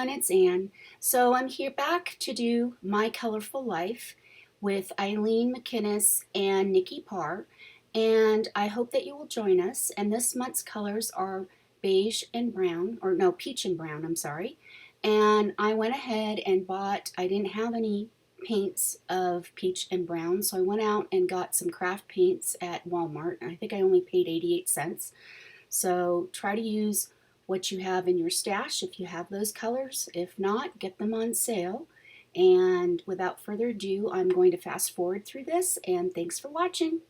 everyone, it's Anne. So I'm here back to do My Colorful Life with Ilene McInnes and Nicky Parr, and I hope that you will join us. And this month's colors are beige and brown, or no, peach and brown, I'm sorry. And I went ahead and bought, I didn't have any paints of peach and brown, so I went out and got some craft paints at Walmart. I think I only paid 88 cents. So try to use what you have in your stash if you have those colors. If not, get them on sale. And without further ado, I'm going to fast forward through this, and thanks for watching.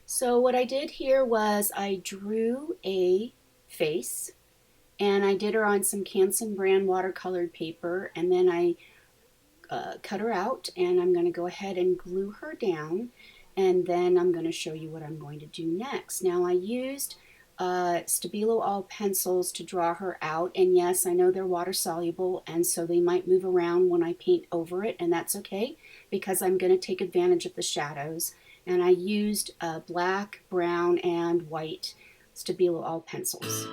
So what I did here was I drew a face, and I did her on some Canson brand watercolored paper, and then I cut her out, and I'm going to go ahead and glue her down, and then I'm going to show you what I'm going to do next. Now I used Stabilo All pencils to draw her out, and yes, I know they're water soluble, and so they might move around when I paint over it, and that's okay because I'm going to take advantage of the shadows. And I used black, brown, and white Stabilo All pencils.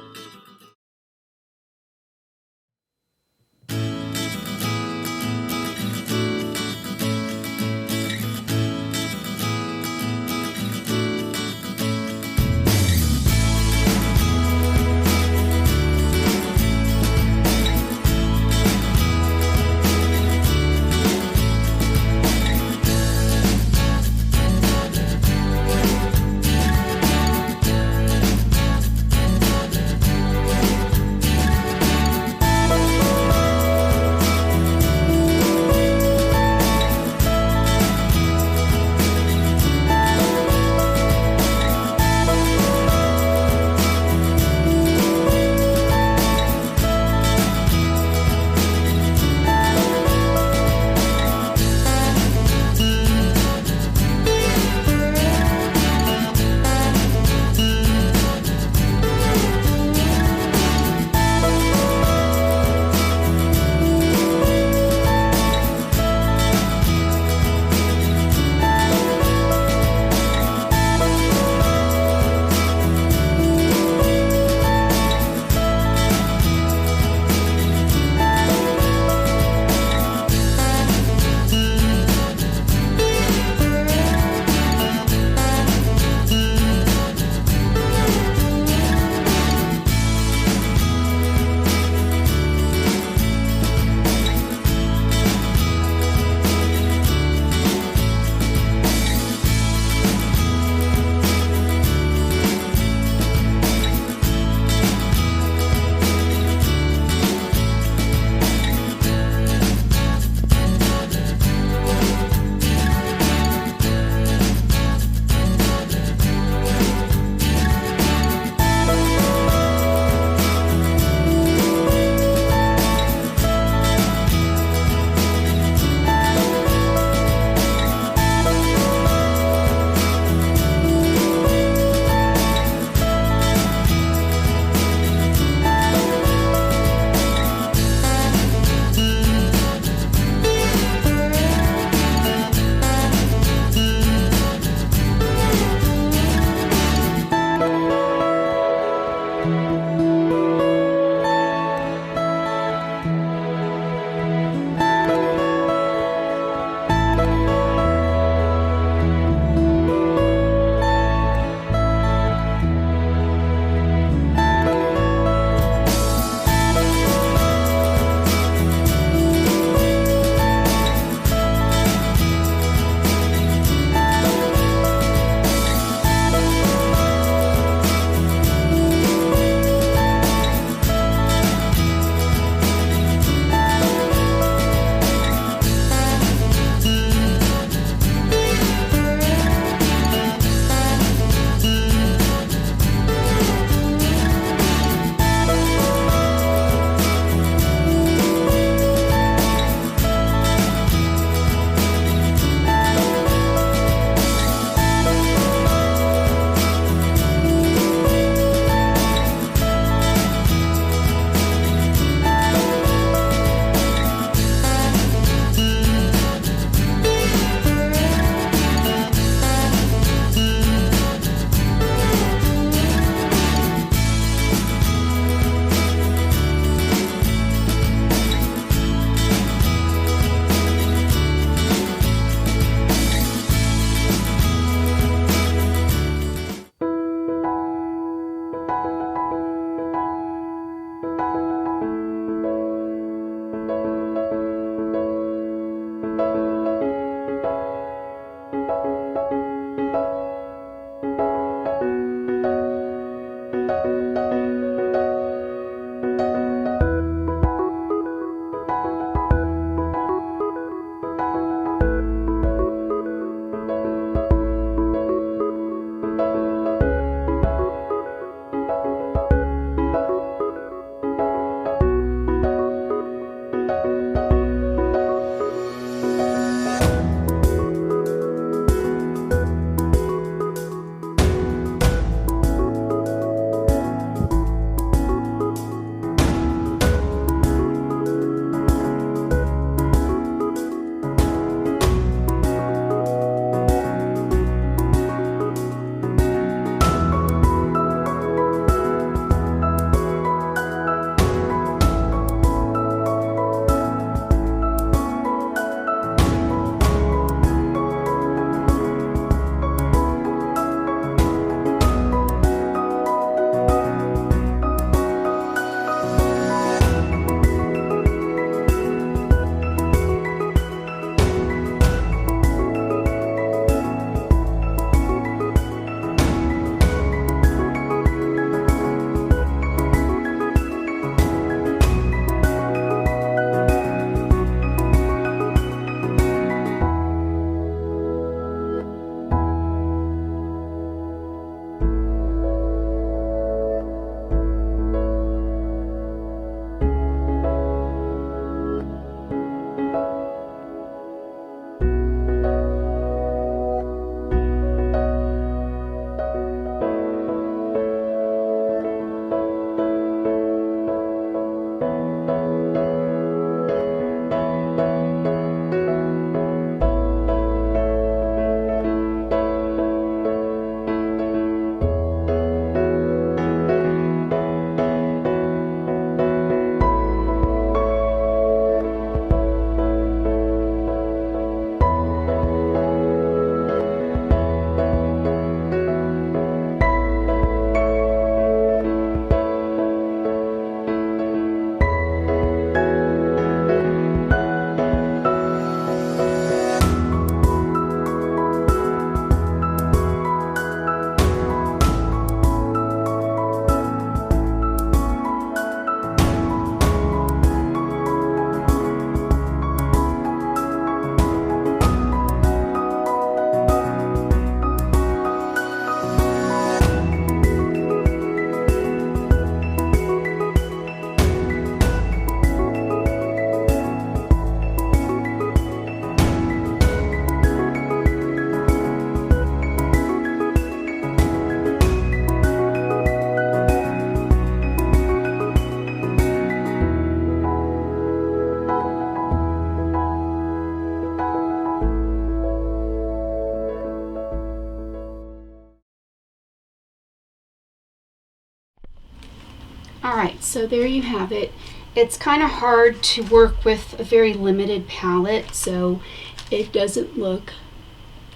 All right, so there you have it. It's kind of hard to work with a very limited palette, so it doesn't look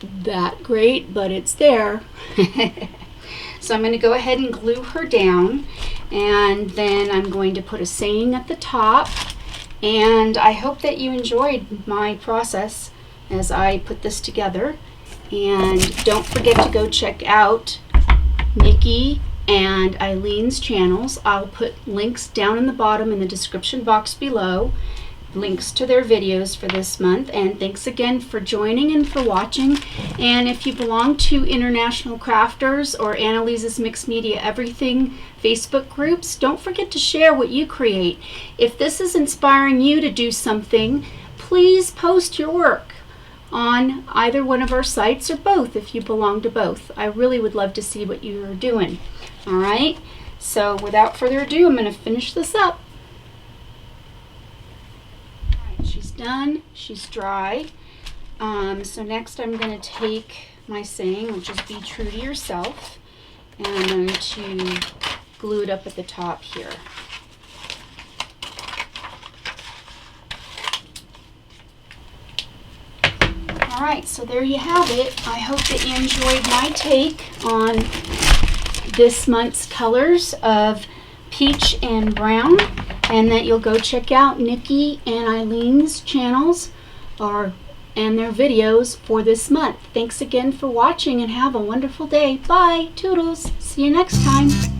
that great, but it's there. So I'm going to go ahead and glue her down, and then I'm going to put a saying at the top, and I hope that you enjoyed my process as I put this together. And don't forget to go check out Nicky and Ilene's channels. I'll put links down in the bottom in the description box below, links to their videos for this month. And thanks again for joining and for watching. And if you belong to International Crafters or Anneliese's Mixed Media Everything Facebook groups, don't forget to share what you create. If this is inspiring you to do something, please post your work on either one of our sites or both if you belong to both. I really would love to see what you are doing. All right, so without further ado, I'm going to finish this up. All right, she's done, she's dry. So next I'm going to take my saying, which is be true to yourself, and I'm going to glue it up at the top here. All right, so there you have it. I hope that you enjoyed my take on this month's colors of peach and brown, and that you'll go check out Nicky and Ilene's channels and their videos for this month. Thanks again for watching, and have a wonderful day. Bye. Toodles. See you next time.